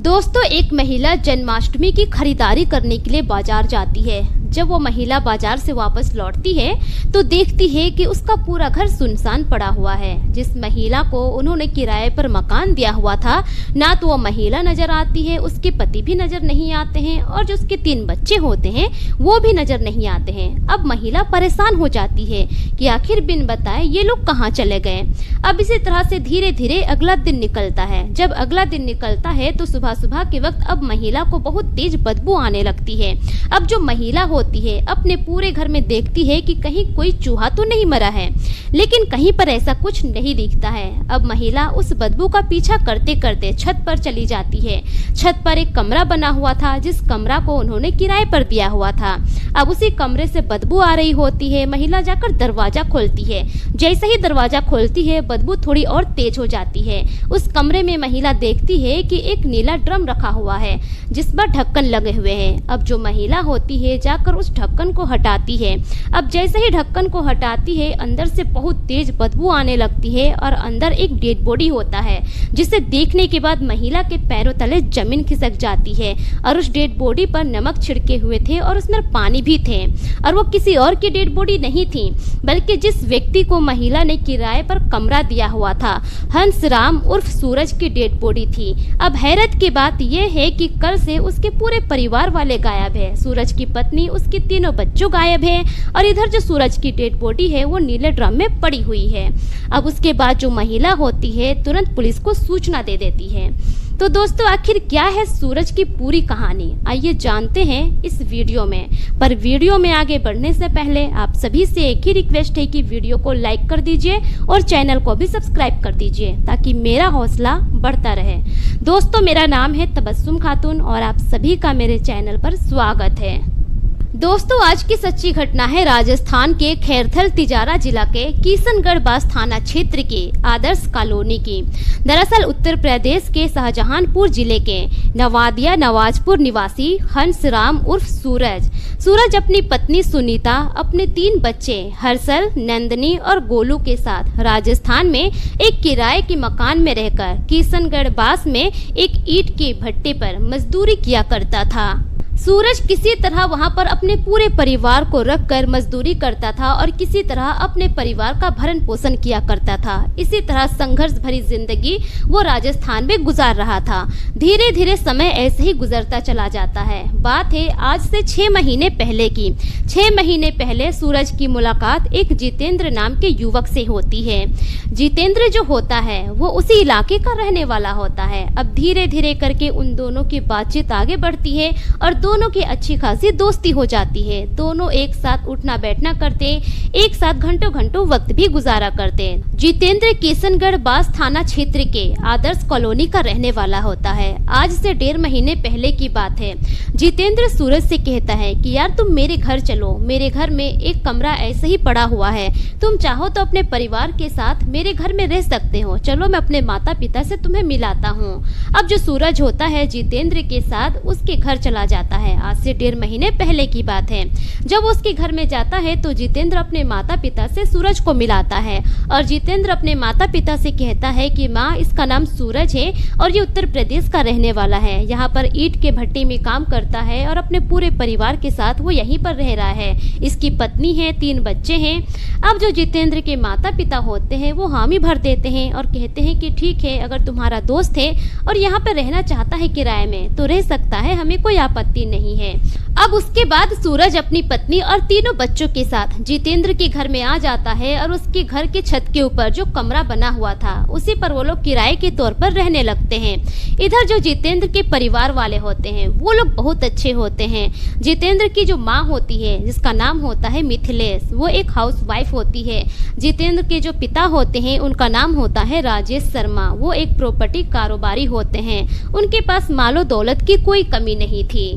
दोस्तों, एक महिला जन्माष्टमी की खरीदारी करने के लिए बाजार जाती है। जब वो महिला बाजार से वापस लौटती है तो देखती है कि उसका पूरा घर सुनसान पड़ा हुआ है। जिस महिला को उन्होंने किराए पर मकान दिया हुआ था, ना तो वो महिला नजर आती है, उसके पति भी नजर नहीं आते हैं और जो उसके 3 बच्चे होते हैं वो भी नजर नहीं आते हैं। अब महिला परेशान हो जाती है कि आखिर बिन बताए ये लोग कहाँ चले गए। अब इसी तरह से धीरे धीरे अगला दिन निकलता है। जब अगला दिन निकलता है तो सुबह सुबह के वक्त अब महिला को बहुत तेज बदबू आने लगती है। अब जो महिला होती है अपने पूरे घर में देखती है कि कहीं कोई चूहा तो नहीं मरा है, लेकिन कहीं पर ऐसा कुछ नहीं दिखता है। अब महिला उस बदबू का पीछा करते करते छत पर चली जाती है। छत पर एक कमरा बना हुआ था, जिस कमरा को उन्होंने किराए पर दिया हुआ था। अब उसी कमरे से बदबू आ रही होती है। महिला जाकर दरवाजा खोलती है। जैसे ही दरवाजा खोलती है बदबू थोड़ी और तेज हो जाती है। उस कमरे में महिला देखती है कि एक नीला ड्रम रखा हुआ है जिस पर ढक्कन लगे हुए हैं। अब जो महिला होती है जाकर उस ढक्कन को हटाती है। अब जैसे ही ढक्कन को हटाती है अंदर से बहुत तेज बदबू आने लगती है और अंदर एक डेड बॉडी होता है, जिसे देखने के बाद महिला के पैरों तले जमीन खिसक जाती है। और उस डेड बॉडी पर नमक छिड़के हुए थे और उसमें पानी भी थे। और वो किसी और की डेड बॉडी नहीं थी, बल्कि जिस व्यक्ति को महिला ने किराए पर कमरा दिया हुआ था, हंस राम उर्फ सूरज की डेड बॉडी थी। अब हैरत की बात यह है कि कल से उसके पूरे परिवार वाले गायब है। सूरज की पत्नी, उसके 3 बच्चों गायब है और इधर जो सूरज की डेड बॉडी है वो नीले ड्रम में पड़ी हुई है। अब उसके बाद जो महिला होती है तुरंत पुलिस को सूचना दे देती है। तो दोस्तों, आखिर क्या है सूरज की पूरी कहानी, आइए जानते हैं इस वीडियो में। पर वीडियो में आगे बढ़ने से पहले आप सभी से एक ही रिक्वेस्ट है कि वीडियो को लाइक कर दीजिए और चैनल को भी सब्सक्राइब कर दीजिए ताकि मेरा हौसला बढ़ता रहे। दोस्तों, मेरा नाम है तबस्सुम खातून और आप सभी का मेरे चैनल पर स्वागत है। दोस्तों, आज की सच्ची घटना है राजस्थान के खैरथल तिजारा जिला के किशनगढ़ बास थाना क्षेत्र के आदर्श कॉलोनी की। दरअसल उत्तर प्रदेश के शाहजहांपुर जिले के नवादिया नवाजपुर निवासी हंस राम उर्फ सूरज अपनी पत्नी सुनीता, अपने 3 बच्चे हर्षल, नंदनी और गोलू के साथ राजस्थान में एक किराए के मकान में रहकर किशनगढ़ बास में एक ईंट के भट्टे पर मजदूरी किया करता था। सूरज किसी तरह वहां पर अपने पूरे परिवार को रखकर मजदूरी करता था और किसी तरह अपने परिवार का भरण पोषण किया करता था। इसी तरह संघर्ष भरी जिंदगी वो राजस्थान में गुजार रहा था। धीरे धीरे समय ऐसे ही गुजरता चला जाता है। बात है आज से 6 महीने पहले की। 6 महीने पहले सूरज की मुलाकात एक जितेंद्र नाम के युवक से होती है। जितेंद्र जो होता है वो उसी इलाके का रहने वाला होता है। अब धीरे धीरे करके उन दोनों की बातचीत आगे बढ़ती है और दोनों की अच्छी खासी दोस्ती हो जाती है। दोनों एक साथ उठना बैठना करते, एक साथ घंटों घंटों वक्त भी गुजारा करते। जितेंद्र किशनगढ़ बास थाना क्षेत्र के आदर्श कॉलोनी का रहने वाला होता है। आज से 1.5 महीने पहले की बात है। जितेंद्र सूरज से कहता है कि यार तुम मेरे घर चलो, मेरे घर में एक कमरा ऐसे ही पड़ा हुआ है, तुम चाहो तो अपने परिवार के साथ मेरे घर में रह सकते हो, चलो मैं अपने माता पिता से तुम्हें मिलाता हूँ। अब जो सूरज होता है जितेंद्र के साथ उसके घर चला जाता है। आज से 1.5 महीने पहले की बात है। जब वो उसके घर में जाता है तो जितेंद्र अपने माता पिता से सूरज को मिलाता है और जितेंद्र अपने माता पिता से कहता है कि माँ, इसका नाम सूरज है और ये उत्तर प्रदेश का रहने वाला है, यहाँ पर ईंट के भट्टे में काम करता है और अपने पूरे परिवार के साथ वो यहीं पर रह रहा है। इसकी पत्नी है, 3 बच्चे हैं। अब जो जितेंद्र के माता पिता होते हैं वो हामी भर देते हैं और कहते हैं कि ठीक है, अगर तुम्हारा दोस्त है और यहाँ पर रहना चाहता है किराए में तो रह सकता है, हमें कोई आपत्ति नहीं है। अब उसके बाद सूरज अपनी पत्नी और 3 बच्चों के साथ जितेंद्र के घर में आ जाता है और उसके घर के छत के ऊपर जो कमरा बना हुआ था उसी पर वो लोग किराए के तौर पर रहने लगते हैं। इधर जो जितेंद्र के परिवार वाले होते हैं वो लोग बहुत अच्छे होते हैं। जितेंद्र की जो माँ होती है जिसका नाम होता है मिथिलेश, वो एक हाउसवाइफ होती है। जितेंद्र के जो पिता होते हैं उनका नाम होता है राजेश शर्मा, वो एक प्रॉपर्टी कारोबारी होते हैं। उनके पास मालो दौलत की कोई कमी नहीं थी।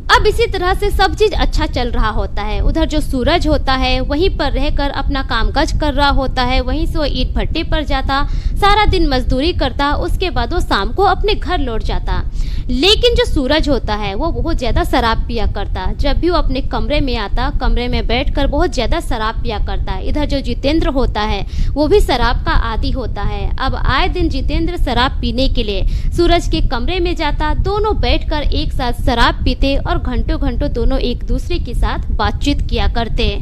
अब इसी तरह से सब चीज अच्छा चल रहा होता है। उधर जो सूरज होता है वहीं पर रहकर अपना कामकाज कर रहा होता है। वहीं से वो ईंट भट्टे पर जाता, सारा दिन मजदूरी करता, उसके बाद वो शाम को अपने घर लौट जाता। लेकिन जो सूरज होता है वो बहुत ज्यादा शराब पिया करता। जब भी वो अपने कमरे में आता, कमरे में बैठकर बहुत ज्यादा शराब पिया करता है। इधर जो जितेंद्र होता है वो भी शराब का आदी होता है। अब आए दिन जितेंद्र शराब पीने के लिए सूरज के कमरे में जाता, दोनों बैठकर एक साथ शराब पीते और घंटों घंटों दोनों एक दूसरे के साथ बातचीत किया करते।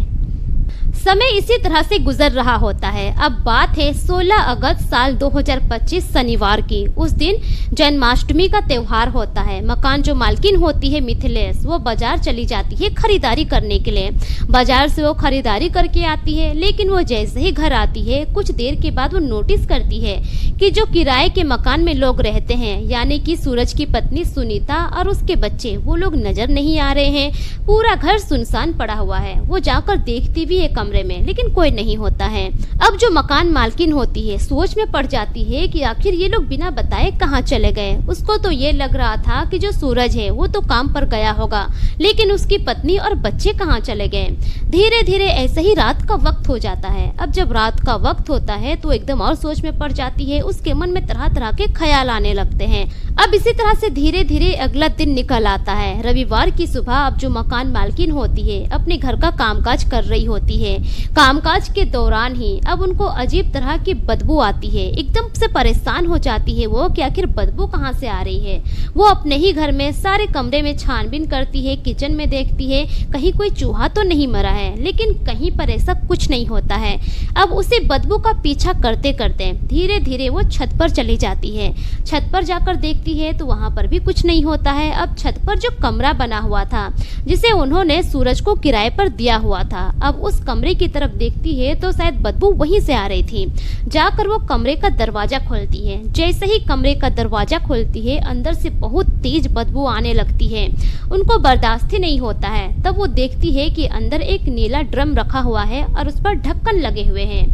समय इसी तरह से गुजर रहा होता है। अब बात है 16 अगस्त साल 2025 शनिवार की। उस दिन जन्माष्टमी का त्योहार होता है। मकान जो मालकिन होती है मिथिलेश, वो बाजार चली जाती है खरीदारी करने के लिए। बाजार से वो खरीदारी करके आती है, लेकिन वो जैसे ही घर आती है कुछ देर के बाद वो नोटिस करती है कि जो किराए के मकान में लोग रहते हैं, यानी कि सूरज की पत्नी सुनीता और उसके बच्चे, वो लोग नजर नहीं आ रहे हैं। पूरा घर सुनसान पड़ा हुआ है। वो जाकर देखती भी है कमरे में, लेकिन कोई नहीं होता है। अब जो मकान मालकिन होती है सोच में पड़ जाती है कि आखिर ये लोग बिना बताए कहाँ चले गए। उसको तो ये लग रहा था कि जो सूरज है वो तो काम पर गया होगा, लेकिन उसकी पत्नी और बच्चे कहाँ चले गए। धीरे धीरे ऐसे ही रात का वक्त हो जाता है। अब जब रात का वक्त होता है तो एकदम और सोच में पड़ जाती है। उसके मन में तरह तरह के ख्याल आने लगते हैं। अब इसी तरह से धीरे धीरे अगला दिन निकल आता है। रविवार की सुबह अब जो मकान मालकिन होती है अपने घर का कामकाज कर रही होती है। कामकाज के दौरान ही अब उनको अजीब तरह की बदबू आती है। एकदम से परेशान हो जाती है वो कि आखिर बदबू कहाँ से आ रही है। वो अपने ही घर में सारे कमरे में छानबीन करती है, किचन में देखती है कहीं कोई चूहा तो नहीं मरा है, लेकिन कहीं पर ऐसा कुछ नहीं होता है। अब उसी बदबू का पीछा करते करते धीरे धीरे वो छत पर चली जाती है। छत पर जाकर देखती है तो वहाँ पर भी कुछ नहीं होता है। अब छत पर जो कमरा बना हुआ था जिसे उन्होंने सूरज को किराए पर दिया हुआ था, अब उस कमरे की तरफ देखती है तो शायद बदबू वहीं से आ रही थी। जाकर वो कमरे का दरवाजा खोलती है। जैसे ही कमरे का दरवाजा खोलती है अंदर से बहुत तेज बदबू आने लगती है। उनको बर्दाश्त ही नहीं होता है। तब वो देखती है कि अंदर एक नीला ड्रम रखा हुआ है और उस पर ढक्कन लगे हुए हैं।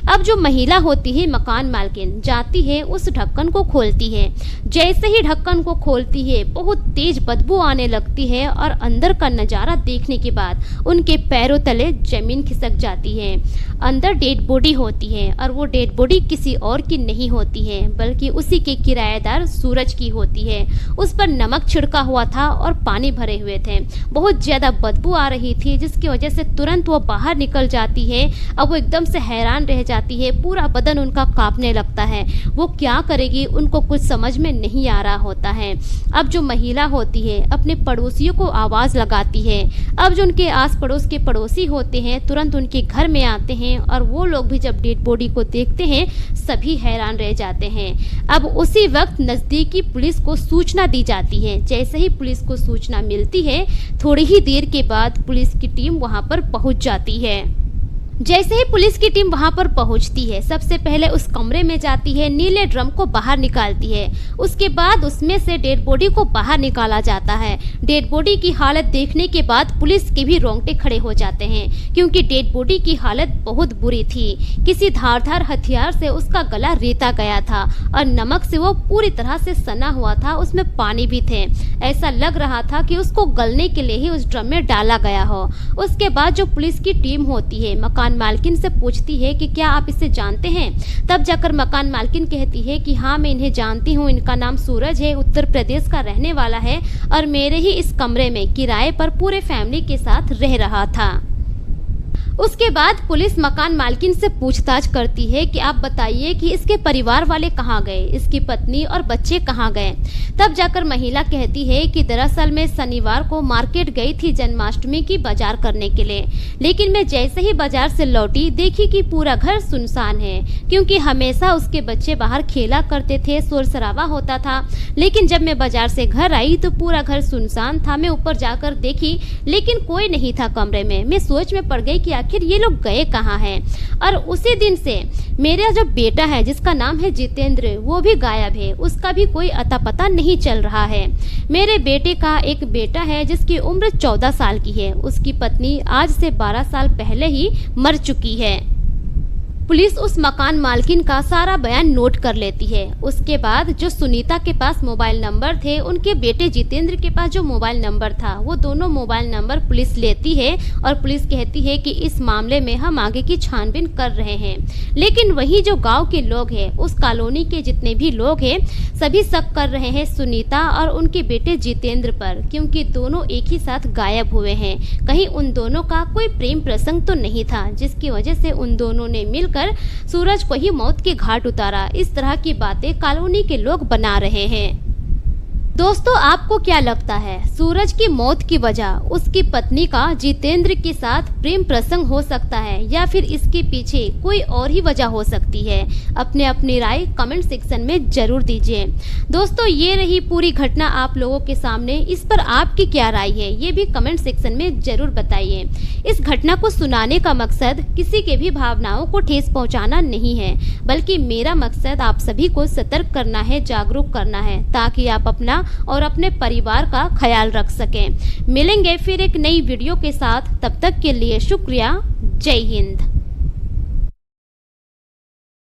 अब जो महिला होती है मकान मालकिन जाती है उस ढक्कन को खोलती है। जैसे ही ढक्कन को खोलती है बहुत तेज बदबू आने लगती है और अंदर का नज़ारा देखने के बाद उनके पैरों तले जमीन खिसक जाती है। अंदर डेड बॉडी होती है और वो डेड बॉडी किसी और की नहीं होती है बल्कि उसी के किराएदार सूरज की होती है। उस पर नमक छिड़का हुआ था और पानी भरे हुए थे। बहुत ज़्यादा बदबू आ रही थी जिसकी वजह से तुरंत वो बाहर निकल जाती है। अब वो एकदम से हैरान रह जाती है। पूरा बदन उनका कांपने लगता है। वो क्या करेगी उनको कुछ समझ में नहीं आ रहा होता है। अब जो महिला होती है अपने पड़ोसियों को आवाज़ लगाती है। अब जो उनके आस पड़ोस के पड़ोसी होते हैं तुरंत उनके घर में आते हैं और वो लोग भी जब डेड बॉडी को देखते हैं सभी हैरान रह जाते हैं। अब उसी वक्त नज़दीकी पुलिस को सूचना दी जाती है। जैसे ही पुलिस को सूचना मिलती है थोड़ी ही देर के बाद पुलिस की टीम वहां पर पहुंच जाती है। जैसे ही पुलिस की टीम वहां पर पहुंचती है सबसे पहले उस कमरे में जाती है, नीले ड्रम को बाहर निकालती है। उसके बाद उसमें से डेड बॉडी को बाहर निकाला जाता है। डेड बॉडी की हालत देखने के बाद पुलिस के भी रोंगटे खड़े हो जाते हैं क्योंकि डेड बॉडी की हालत बहुत बुरी थी। किसी धारदार हथियार से उसका गला रेता गया था और नमक से वो पूरी तरह से सना हुआ था। उसमें पानी भी थे। ऐसा लग रहा था कि उसको गलने के लिए ही उस ड्रम में डाला गया हो। उसके बाद जो पुलिस की टीम होती है मकान मालकिन से पूछती है कि क्या आप इसे जानते हैं। तब जाकर मकान मालकिन कहती है कि हाँ मैं इन्हें जानती हूँ, इनका नाम सूरज है, उत्तर प्रदेश का रहने वाला है और मेरे ही इस कमरे में किराए पर पूरे फैमिली के साथ रह रहा था। उसके बाद पुलिस मकान मालकिन से पूछताछ करती है कि आप बताइए कि इसके परिवार वाले कहाँ गए, इसकी पत्नी और बच्चे कहाँ गए। तब जाकर महिला कहती है कि दरअसल मैं शनिवार को मार्केट गई थी जन्माष्टमी की बाजार करने के लिए, लेकिन मैं जैसे ही बाजार से लौटी देखी कि पूरा घर सुनसान है क्योंकि हमेशा उसके बच्चे बाहर खेला करते थे, शोर शराबा होता था। लेकिन जब मैं बाजार से घर आई तो पूरा घर सुनसान था। मैं ऊपर जाकर देखी लेकिन कोई नहीं था कमरे में। मैं सोच में पड़ गई कि आखिर ये लोग गए कहाँ हैं। और उसी दिन से मेरा जो बेटा है जिसका नाम है जितेंद्र वो भी गायब है। उसका भी कोई अता पता नहीं चल रहा है। मेरे बेटे का एक बेटा है जिसकी उम्र 14 साल की है। उसकी पत्नी आज से 12 साल पहले ही मर चुकी है। पुलिस उस मकान मालकिन का सारा बयान नोट कर लेती है। उसके बाद जो सुनीता के पास मोबाइल नंबर थे, उनके बेटे जितेंद्र के पास जो मोबाइल नंबर था, वो दोनों मोबाइल नंबर पुलिस लेती है और पुलिस कहती है कि इस मामले में हम आगे की छानबीन कर रहे हैं। लेकिन वही जो गांव के लोग हैं, उस कॉलोनी के जितने भी लोग हैं, सभी शक कर रहे हैं सुनीता और उनके बेटे जितेंद्र पर, क्योंकि दोनों एक ही साथ गायब हुए हैं। कहीं उन दोनों का कोई प्रेम प्रसंग तो नहीं था जिसकी वजह से उन दोनों ने मिलकर सूरज को ही मौत के घाट उतारा। इस तरह की बातें कॉलोनी के लोग बना रहे हैं। दोस्तों, आपको क्या लगता है, सूरज की मौत की वजह उसकी पत्नी का जितेंद्र के साथ प्रेम प्रसंग हो सकता है या फिर इसके पीछे कोई और ही वजह हो सकती है? अपनी राय कमेंट सेक्शन में जरूर दीजिए। दोस्तों, ये रही पूरी घटना आप लोगों के सामने। इस पर आपकी क्या राय है, ये भी कमेंट सेक्शन में जरूर बताइए। इस घटना को सुनाने का मकसद किसी के भी भावनाओं को ठेस पहुंचाना नहीं है, बल्कि मेरा मकसद आप सभी को सतर्क करना है, जागरूक करना है, ताकि आप अपना और अपने परिवार का ख्याल रख सकें। मिलेंगे फिर एक नई वीडियो के साथ, तब तक के लिए शुक्रिया। जय हिंद।